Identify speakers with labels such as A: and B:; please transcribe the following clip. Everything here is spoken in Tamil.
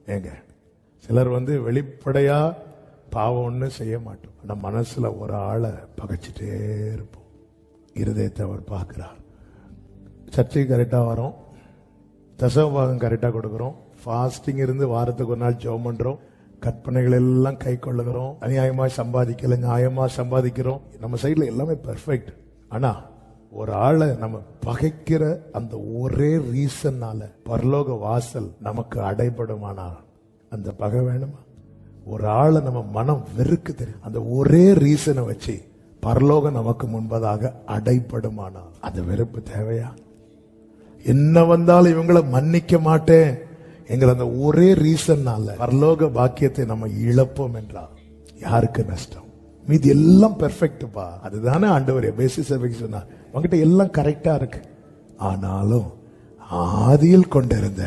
A: ஏங்க சிலர் வெளிப்படையா பாவம் ஒண்ணு செய்ய மாட்டோம், ஆனா மனசுல ஒரு ஆளை பகைச்சிட்டே இருப்போம். இருதயத்தை அவர் பார்க்கிறார். சர்ச்சைக்கு கரெக்டா வரோம், தசமபாகம் கரெக்டா கொடுக்கிறோம், ஃபாஸ்டிங் இருந்து வாரத்துக்கு ஒரு நாள் ஜெபம் பண்றோம், கற்பனைகள் எல்லாம் கை கொள்ளுகிறோம், அநியாயமா சம்பாதிக்கல, நியாயமா சம்பாதிக்கிறோம், நம்ம சைட்ல எல்லாமே பெர்ஃபெக்ட். ஆனா ஒரு ஆளை நம்ம பகைக்கிற அந்த ஒரே ரீசன்னால பரலோக வாசல் நமக்கு அடைபடுமானால் அந்த பகை வேணுமா? ஒரு ஆளை நம்ம மனம் வெறுக்கு தெரியும், அந்த ஒரே ரீசனை வச்சு பரலோகம் நமக்கு முன்பதாக அடைபடுமானால் அந்த வெறுப்பு தேவையா? என்ன வந்தாலும் இவங்களை மன்னிக்க மாட்டேன் என்கிற அந்த ஒரே ரீசன்னால பரலோக பாக்கியத்தை நம்ம இழப்போம் என்றால் யாருக்கு நஷ்டம்? மீதி எல்லாம் பெர்ஃபெக்ட்பா. அதுதானே ஆண்டவர் பேசிஸ் சொன்னார், உங்ககிட்ட எல்லாம் கரெக்டா இருக்கு, ஆனாலும் ஆதியில் கொண்டிருந்த